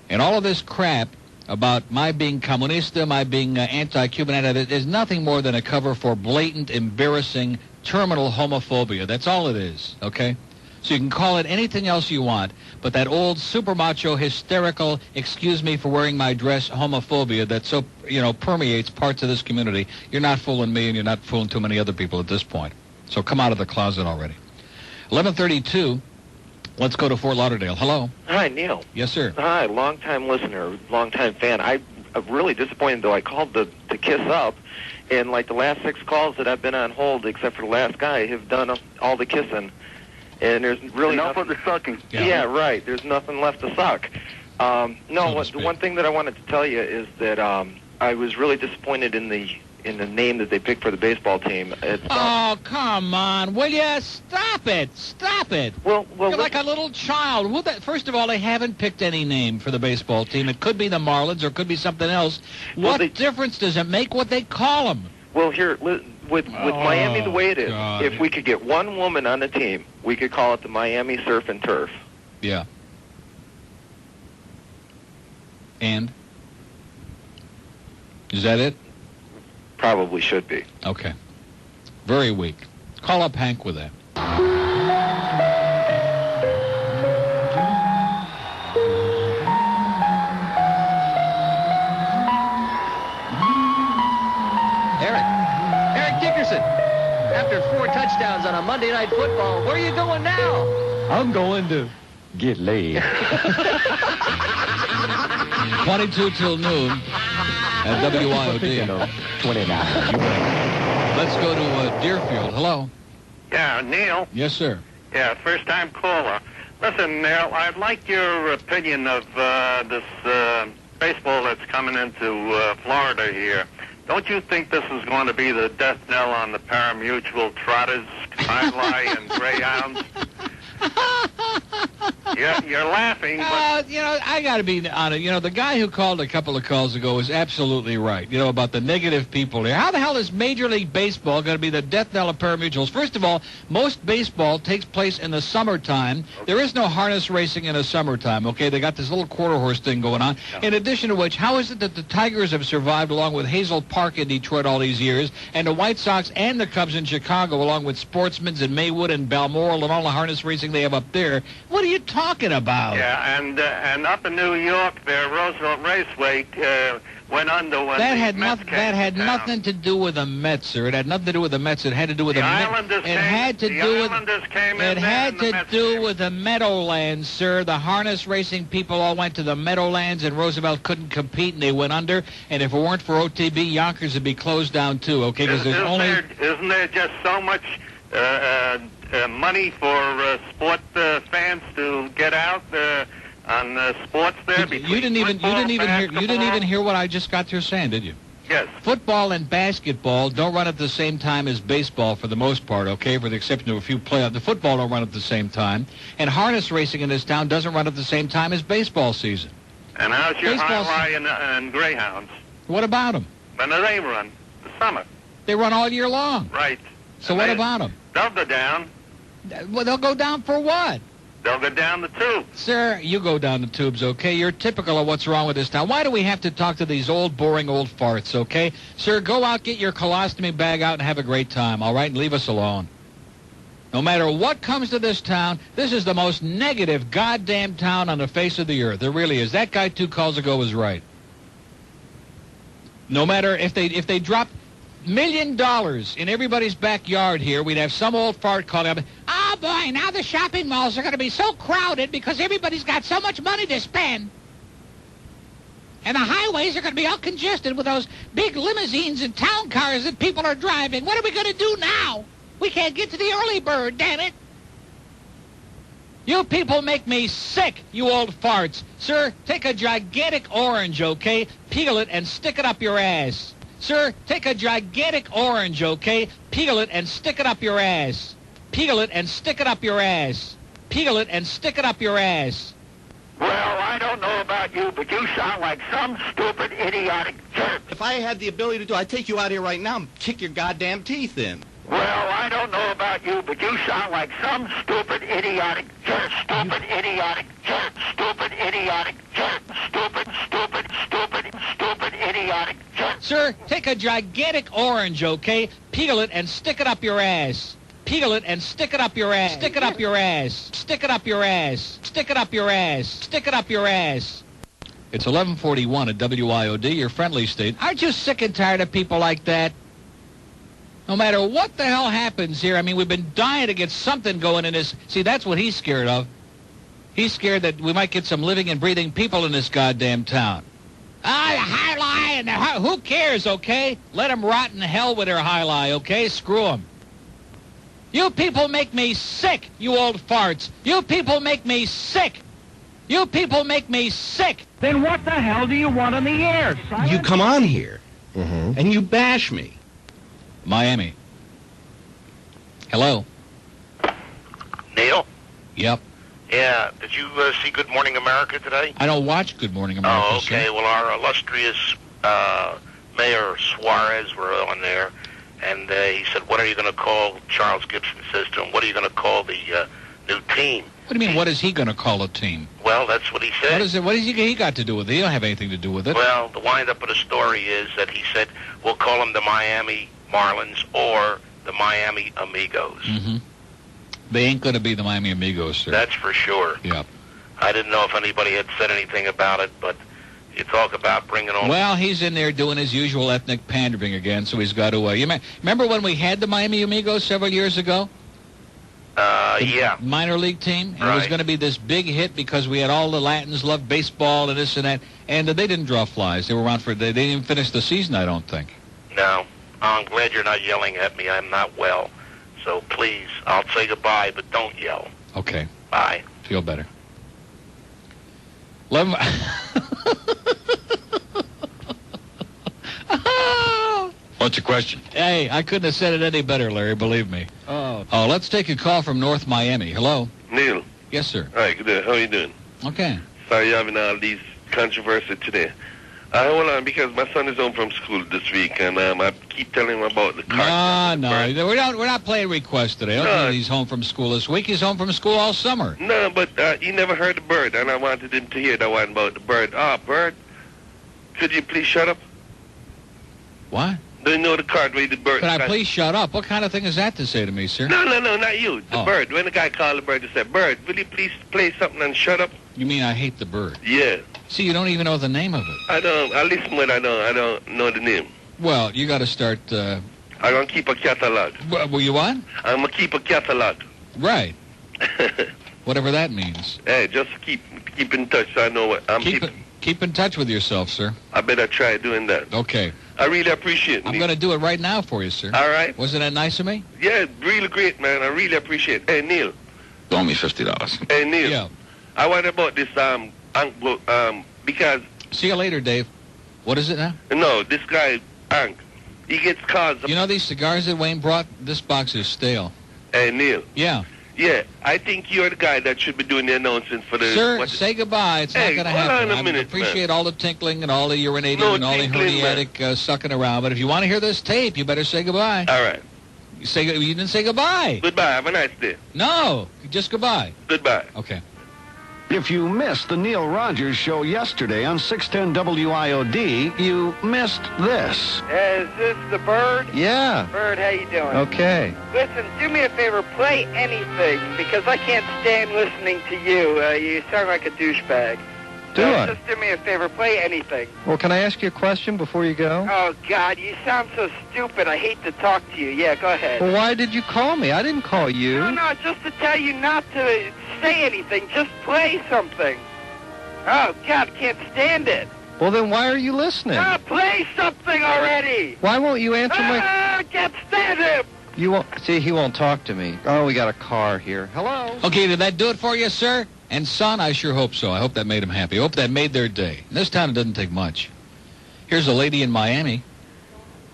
And all of this crap about my being comunista, my being anti-Cuban, is nothing more than a cover for blatant, embarrassing, terminal homophobia. That's all it is, okay? So you can call it anything else you want, but that old super macho, hysterical, excuse me for wearing my dress, homophobia that so, you know, permeates parts of this community, you're not fooling me and you're not fooling too many other people at this point. So come out of the closet already. 11:32. Let's go to Fort Lauderdale. Hello. Hi, Neil. Yes, sir. Hi, long-time listener, long-time fan. I'm really disappointed, though. I called to kiss up, and like the last 6 calls that I've been on hold, except for the last guy, have done all the kissing. And there's really enough nothing... of the sucking. Yeah, right. There's nothing left to suck. The one thing that I wanted to tell you is that I was really disappointed in the name that they picked for the baseball team. Oh, come on, will you? Stop it. Stop it. Well, you're like a little child. First of all, they haven't picked any name for the baseball team. It could be the Marlins or it could be something else. What difference does it make what they call them? Well, here, with Miami the way it is, if we could get one woman on the team, we could call it the Miami Surf and Turf. Yeah. And? Is that it? Probably should be. Okay. Very weak. Call up Hank with that. Eric Dickerson. After 4 touchdowns on a Monday Night Football, where are you going now? I'm going to get laid. 22 till noon at WIOD. 29. Let's go to Deerfield. Hello. Yeah, Neil. Yes, sir. Yeah, first-time caller. Listen, Neil, I'd like your opinion of this baseball that's coming into Florida here. Don't you think this is going to be the death knell on the pari-mutuel trotters, Ilai, and greyhounds? You're laughing, but... you know, I got to be honest. You know, the guy who called a couple of calls ago was absolutely right, you know, about the negative people here. How the hell is Major League Baseball going to be the death knell of pari-mutuels? First of all, most baseball takes place in the summertime. There is no harness racing in the summertime, okay? They got this little quarter horse thing going on. In addition to which, how is it that the Tigers have survived along with Hazel Park in Detroit all these years, and the White Sox and the Cubs in Chicago along with Sportsman's and Maywood and Balmoral and all the harness racing they have up there? What are you talking about? Yeah, and up in New York, their Roosevelt Raceway went under when that the had Mets nothing. That had nothing to do with the Mets, sir. It had nothing to do with the Mets. It had to do with the the Islanders. It had to do with. It had to do with the Meadowlands, sir. The harness racing people all went to the Meadowlands, and Roosevelt couldn't compete, and they went under. And if it weren't for OTB, Yonkers would be closed down too. Okay, because there's only. Isn't there just so much money for sport fans to get out on sports there? You didn't even hear what I just got through saying, did you? Yes. Football and basketball don't run at the same time as baseball for the most part, okay, for the exception of a few playoffs. The football don't run at the same time. And harness racing in this town doesn't run at the same time as baseball season. And how's your Highline and Greyhounds? What about them? When do they run? The summer. They run all year long. Right. So what about them? They'll go down. Well, they'll go down for what? They'll go down the tube. Sir, you go down the tubes, okay? You're typical of what's wrong with this town. Why do we have to talk to these old, boring old farts, okay? Sir, go out, get your colostomy bag out, and have a great time, all right? And leave us alone. No matter what comes to this town, this is the most negative goddamn town on the face of the earth. It really is. That guy 2 calls ago was right. No matter if they dropped $1 million in everybody's backyard here, we'd have some old fart calling up, "Oh, boy, now the shopping malls are going to be so crowded because everybody's got so much money to spend. And the highways are going to be all congested with those big limousines and town cars that people are driving. What are we going to do now? We can't get to the early bird, damn it." You people make me sick, you old farts. Sir, take a gigantic orange, okay? Peel it and stick it up your ass. Sir, take a gigantic orange, okay? Peel it and stick it up your ass. Peel it and stick it up your ass. Peel it and stick it up your ass. Well, I don't know about you, but you sound like some stupid, idiotic jerk. If I had the ability to do it, I'd take you out here right now and kick your goddamn teeth in. Well, I don't know about you, but you sound like some stupid, idiotic jerk. Stupid, idiotic jerk. Stupid, idiotic jerk. Stupid, stupid, stupid, stupid, idiotic jerk. Sir, take a gigantic orange, okay? Peel it and stick it up your ass. Peel it and stick it up your ass. Stick it up your ass. Stick it up your ass. Stick it up your ass. Stick it up your ass. It's 11:41 at WIOD, your friendly state. Aren't you sick and tired of people like that? No matter what the hell happens here, I mean, we've been dying to get something going in this. See, that's what he's scared of. He's scared that we might get some living and breathing people in this goddamn town. Ah, the high-lie, and who cares, okay? Let them rot in hell with their high-lie, okay? Screw them. You people make me sick, you old farts. You people make me sick. You people make me sick. Then what the hell do you want on the air, son? You come on here, and you bash me. Miami. Hello. Neil? Yep. Yeah, did you see Good Morning America today? I don't watch Good Morning America. Oh, okay. Sir. Well, our illustrious Mayor Suarez were on there, and he said, "What are you going to call?" Charles Gibson says to him, "What are you going to call the new team?" What do you mean, what is he going to call a team? Well, that's what he said. What is it? What has he got to do with it? He don't have anything to do with it. Well, the wind-up of the story is that he said, "We'll call them the Miami Marlins or the Miami Amigos." Mm-hmm. They ain't going to be the Miami Amigos, sir. That's for sure. Yeah. I didn't know if anybody had said anything about it, but you talk about bringing on... Well, he's in there doing his usual ethnic pandering again, so he's got to... remember when we had the Miami Amigos several years ago? Yeah. Minor league team? And right. It was going to be this big hit because we had all the Latins love baseball and this and that, and they didn't draw flies. They were around they didn't even finish the season, I don't think. No. I'm glad you're not yelling at me. I'm not well. So please, I'll say goodbye, but don't yell. Okay. Bye. Feel better. 11... What's your question? Hey, I couldn't have said it any better, Larry, believe me. Oh, let's take a call from North Miami. Hello? Neil. Yes, sir. All right, good. How are you doing? Okay. Sorry you're having all these controversies today. Hold on, because my son is home from school this week, and I keep telling him about the car. No, we're not playing requests today. Okay, he's home from school this week. He's home from school all summer. No, but he never heard the bird, and I wanted him to hear that one about the bird. Bird, could you please shut up? What? Do you know the card where the bird... Could I please shut up? What kind of thing is that to say to me, sir? No, not you. The bird. When the guy called the bird and said, "Bird, will you please play something and shut up?" You mean I hate the bird? Yeah. See, you don't even know the name of it. I don't. I listen when I don't know the name. Well, you got to start... I'm going to keep a catalog. Well, you what? I'm going to keep a catalog. Right. Whatever that means. Hey, just keep in touch so I know what I'm Keep in touch with yourself, sir. I better try doing that. Okay. I really appreciate it. I'm going to do it right now for you, sir. All right. Wasn't that nice of me? Yeah, really great, man. I really appreciate it. Hey, Neil. Loan me $50. Hey, Neil. Yeah. I wonder about this, because... See you later, Dave. What is it now? No, this guy, Hank, he gets calls... You know these cigars that Wayne brought? This box is stale. Hey, Neil. Yeah. Yeah, I think you're the guy that should be doing the announcements for the... Sir, say goodbye. It's not going to happen. Hold on a minute, I appreciate man. all the tinkling and all the urinating and all the herniatic sucking around, but if you want to hear this tape, you better say goodbye. All right. You didn't say goodbye. Goodbye. Have a nice day. No, just goodbye. Goodbye. Okay. If you missed the Neil Rogers show yesterday on 610 WIOD, you missed this. Is this the Bird? Yeah. Bird, how you doing? Okay. Listen, do me a favor, play anything, because I can't stand listening to you. You sound like a douchebag. Just do me a favor, play anything. Well, can I ask you a question before you go? Oh, God, you sound so stupid. I hate to talk to you. Yeah, go ahead. Well, why did you call me? I didn't call you. No, just to tell you not to say anything. Just play something. Oh, God, can't stand it. Well, then why are you listening? Play something already. Why won't you answer my... Can't stand him. You won't... See, he won't talk to me. Oh, we got a car here. Hello? Okay, did that do it for you, sir? And son, I sure hope so. I hope that made them happy. I hope that made their day. In this town, it doesn't take much. Here's a lady in Miami.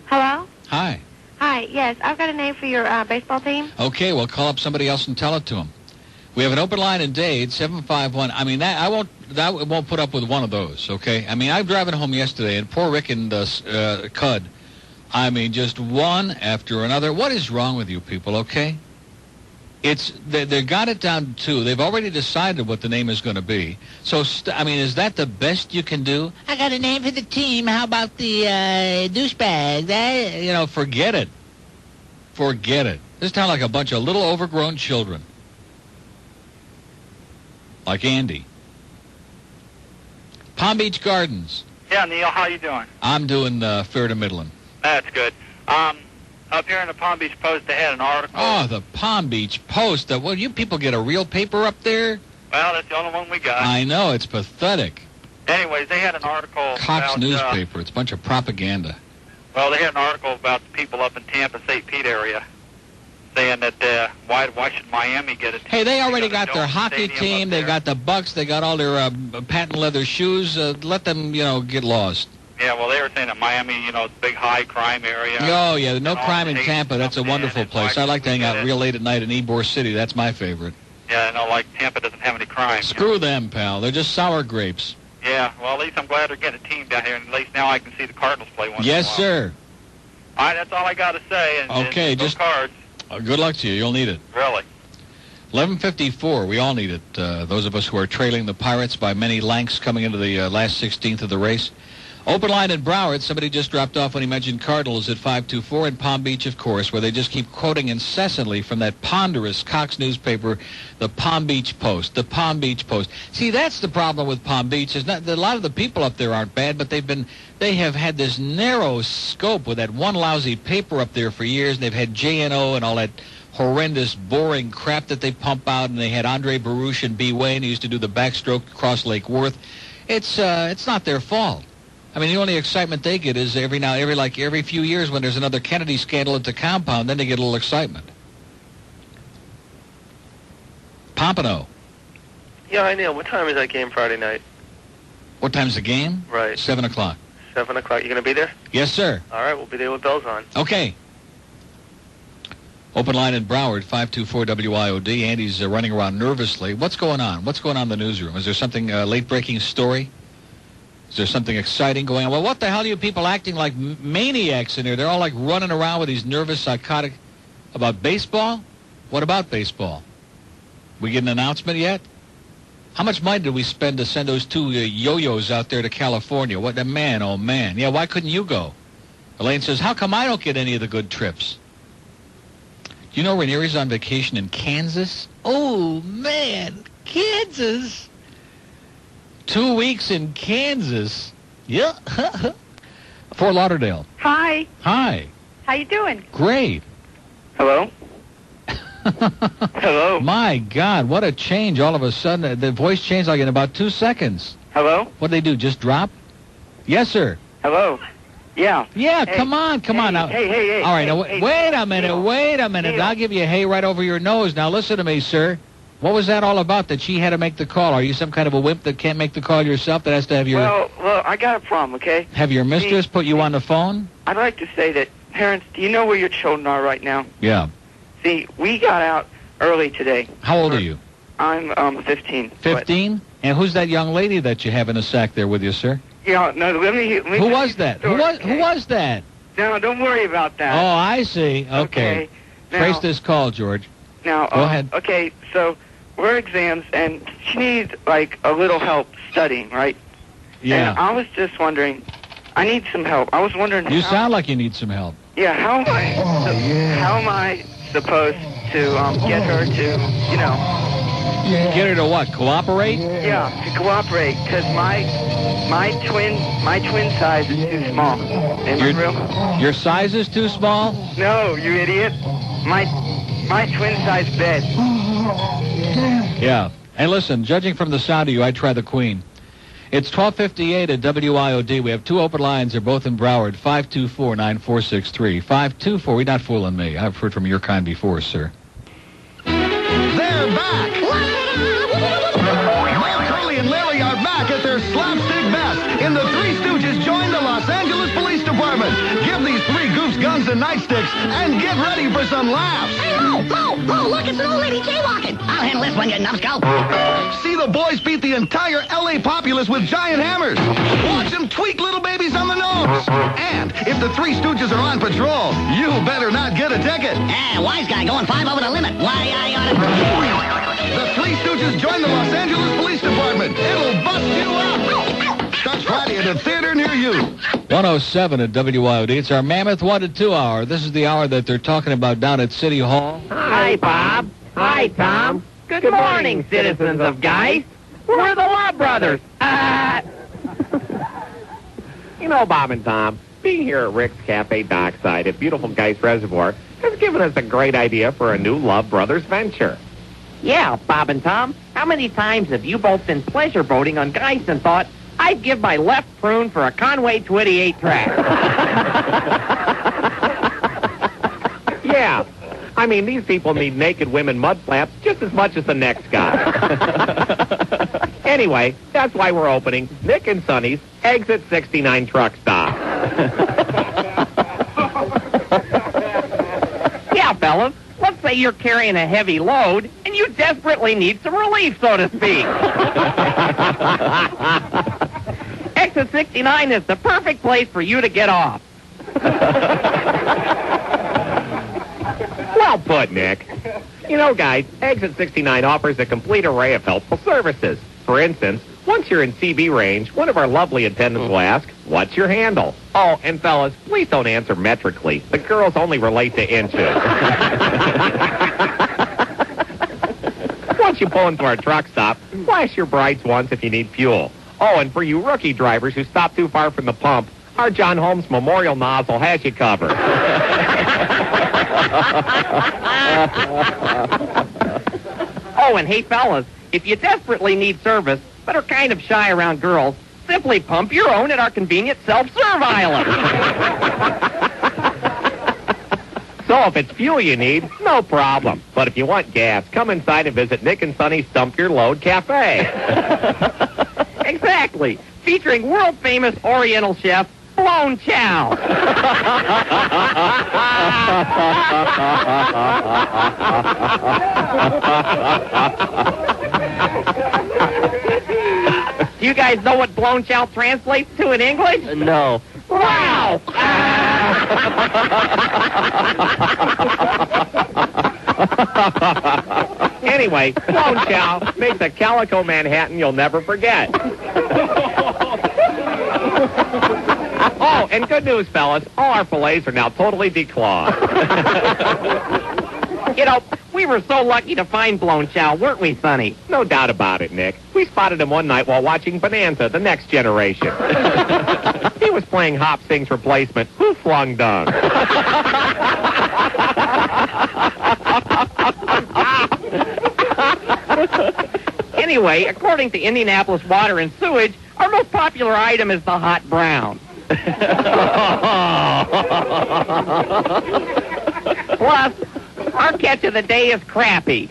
Hello? Hi. Hi, yes, I've got a name for your baseball team. Okay, well, call up somebody else and tell it to them. We have an open line in Dade, 751. I mean, that won't put up with one of those, okay? I mean, I'm driving home yesterday, and poor Rick and Cud, I mean, just one after another. What is wrong with you people, okay? They got it down to two. They've already decided what the name is going to be. So, I mean, is that the best you can do? I got a name for the team. How about the douchebag? Forget it. Forget it. This sounds like a bunch of little overgrown children. Like Andy. Palm Beach Gardens. Yeah, Neil, how you doing? I'm doing fair to middling. That's good. Up here in the Palm Beach Post, they had an article. Oh, the Palm Beach Post. Well, you people get a real paper up there? Well, that's the only one we got. I know. It's pathetic. Anyways, they had an article Cox about... newspaper. It's a bunch of propaganda. Well, they had an article about the people up in Tampa, St. Pete area, saying that why should Miami get a team? Hey, they already got their hockey team. They got the Bucks. They got all their patent leather shoes. Let them, get lost. Yeah, well, they were saying that Miami, big high crime area. Oh, yeah, no crime in Tampa. That's a wonderful place. I like to hang out real late at night in Ybor City. That's my favorite. Yeah, like Tampa doesn't have any crime. Screw them, pal. They're just sour grapes. Yeah, well, at least I'm glad they're getting a team down here, and at least now I can see the Cardinals play once Yes, in a while. sir. All right, that's all I got to say. Okay, just cards. Good luck to you. You'll need it. Really? 11:54. We all need it. Those of us who are trailing the Pirates by many lengths coming into the last 16th of the race. Open line in Broward. Somebody just dropped off when he mentioned Cardinals at 524 in Palm Beach, of course, where they just keep quoting incessantly from that ponderous Cox newspaper, the Palm Beach Post. The Palm Beach Post. See, that's the problem with Palm Beach. Is not that a lot of the people up there aren't bad, but they have had this narrow scope with that one lousy paper up there for years, and they've had JNO and all that horrendous, boring crap that they pump out, and they had Andre Baruch and B. Wayne who used to do the backstroke across Lake Worth. It's not their fault. I mean, the only excitement they get is every few years when there's another Kennedy scandal at the compound, then they get a little excitement. Pompano. Yeah, I know. What time is that game Friday night? What time's the game? Right. 7 o'clock. 7 o'clock. You going to be there? Yes, sir. All right, we'll be there with bells on. Okay. Open line in Broward, 524 WIOD. Andy's running around nervously. What's going on? What's going on in the newsroom? Is there something, late-breaking story? Is there something exciting going on? Well, what the hell are you people acting like maniacs in here? They're all like running around with these nervous, psychotic... About baseball? What about baseball? We get an announcement yet? How much money did we spend to send those two yo-yos out there to California? What a man, oh man. Yeah, why couldn't you go? Elaine says, how come I don't get any of the good trips? Do you know Ranieri's on vacation in Kansas? Oh, man, Kansas? 2 weeks in Kansas. Yeah. Fort Lauderdale. Hi. Hi. How you doing? Great. Hello? Hello? My God, what a change. All of a sudden, the voice changed like in about 2 seconds. Hello? What did they do, just drop? Yes, sir. Hello? Yeah. Yeah, Hey. come on now. Hey. All right, now, hey, wait a minute. Neil. I'll give you a hey right over your nose. Now, listen to me, sir. What was that all about, that she had to make the call? Are you some kind of a wimp that can't make the call yourself, that has to have your... Well, I got a problem, okay? Have your mistress put you on the phone? I'd like to say that, parents, do you know where your children are right now? Yeah. See, we got out early today. How old are you? I'm 15. 15? And who's that young lady that you have in a sack there with you, sir? Yeah, no, let me Who was that? Who was that? No, don't worry about that. Oh, I see. Okay. Trace this call, George. Now, Go ahead. Okay, so we're exams, and she needs, like, a little help studying, right? Yeah. And I was just wondering, I need some help. I was wondering You how... sound like you need some help. Yeah, how am I supposed to get her to, you know... Get her to what? Cooperate? Yeah, to cooperate, because my twin size is too small. Am I real? Your size is too small? No, you idiot. My twin size bed. Yeah. And listen, judging from the sound of you, I'd try the Queen. It's 12:58 at WIOD. We have two open lines. They're both in Broward. 524-9463. 524. You're not fooling me. I've heard from your kind before, sir. They're back! Mark, Curly, and Larry are back at their slapstick best. And the Three Stooges join the Los Angeles Police Department. Give these three goofs guns and nightsticks and get ready for some laughs. Hey, Mo, look, it's an old lady jaywalking. I'll handle this one, you numbskull. See the boys beat the entire L.A. populace with giant hammers. Watch them tweak little babies on the nose. And if the Three Stooges are on patrol, you better not get a ticket. Wise guy going 5 over the limit. Why, I ought to... The Three Stooges join the Los Angeles Police Department. It'll bust you up. Starts Friday at a theater near you. 107 at WIOD. It's our Mammoth 1 to 2 hour. This is the hour that they're talking about down at City Hall. Hi, Bob. Hi, Tom. Good morning, citizens of Geist. We're the Law Brothers. You know, Bob and Tom, being here at Rick's Cafe Dockside at beautiful Geist Reservoir has given us a great idea for a new Love Brothers venture. Yeah, Bob and Tom. How many times have you both been pleasure boating on Geist and thought, I'd give my left prune for a Conway 28 track? Yeah. I mean, these people need naked women mud flaps just as much as the next guy. Anyway, that's why we're opening Nick and Sonny's Exit 69 Truck Stop. Yeah, fellas. Let's say you're carrying a heavy load, and you desperately need some relief, so to speak. Exit 69 is the perfect place for you to get off. Well put, Nick. You know, guys, Exit 69 offers a complete array of helpful services. For instance, once you're in CB range, one of our lovely attendants will ask, what's your handle? Oh, and fellas, please don't answer metrically. The girls only relate to inches. Once you pull into our truck stop, flash your brights once if you need fuel. Oh, and for you rookie drivers who stop too far from the pump, our John Holmes Memorial nozzle has you covered. Oh, and hey, fellas, if you desperately need service, but are kind of shy around girls, simply pump your own at our convenient self-serve island. So if it's fuel you need, no problem. But if you want gas, come inside and visit Nick and Sonny's Dump Your Load Cafe. Exactly. Featuring world-famous Oriental chef, Blown Chow. Do you guys know what Blown Chow translates to in English? No. Wow! Anyway, Blown Chow makes a calico Manhattan you'll never forget. Oh, and good news, fellas. All our fillets are now totally declawed. You know, we were so lucky to find Blown Chow, weren't we, Sonny? No doubt about it, Nick. We spotted him one night while watching Bonanza, The Next Generation. He was playing Hop Sing's replacement, Who Flung Dung. Anyway, according to Indianapolis Water and Sewage, our most popular item is the hot brown. Plus, our catch of the day is crappie.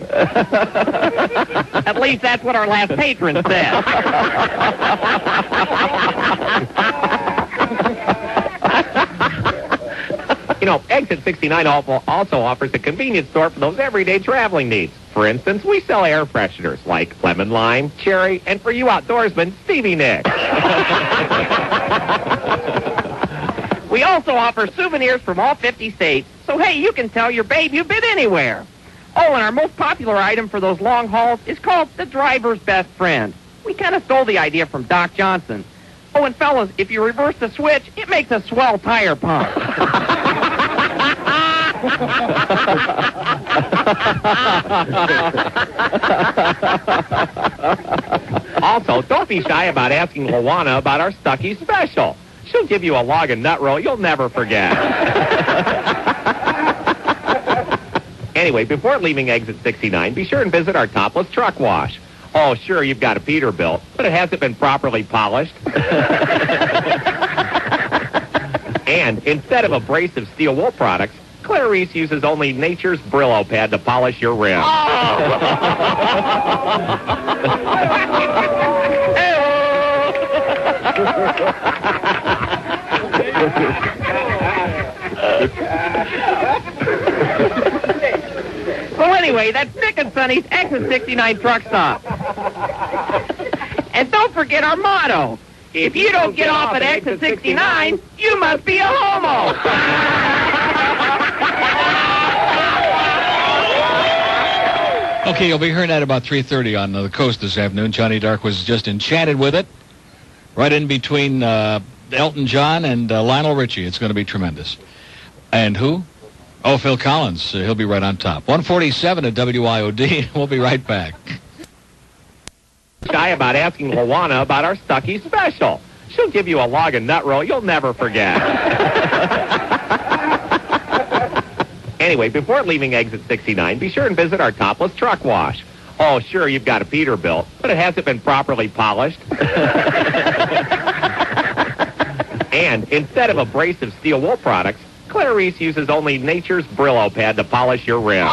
At least that's what our last patron said. You know, Exit 69 also offers a convenience store for those everyday traveling needs. For instance, we sell air fresheners like lemon lime, cherry, and for you outdoorsmen, Stevie Nicks. We also offer souvenirs from all 50 states, So, hey, you can tell your babe you've been anywhere. Oh, and our most popular item for those long hauls is called the driver's best friend. We kind of stole the idea from Doc Johnson. Oh, and fellas, if you reverse the switch, it makes a swell tire pump. Also, don't be shy about asking Luana about our Stucky special. She'll give you a log and nut roll you'll never forget. Anyway, before leaving exit 69, be sure and visit our topless truck wash. Oh, sure, you've got a Peterbilt, but it hasn't been properly polished. And instead of abrasive steel wool products, Clarice uses only nature's Brillo pad to polish your rim. Well, anyway, that's Nick and Sonny's Exit 69 truck stop. And don't forget our motto. If you don't get off at Exit 69, you must be a homo. Okay, you'll be hearing that about 3:30 on the coast this afternoon. Johnny Dark was just enchanted with it. Right in between Elton John and Lionel Richie. It's going to be tremendous. And who? Oh, Phil Collins. He'll be right on top. 147 at WIOD. We'll be right back. Shy about asking Luana about our Stucky special. She'll give you a log and nut roll you'll never forget. Anyway, before leaving exit 69, be sure and visit our topless truck wash. Oh, sure, you've got a Peterbilt, but it hasn't been properly polished. And instead of abrasive steel wool products, Clarice uses only nature's Brillo pad to polish your rim.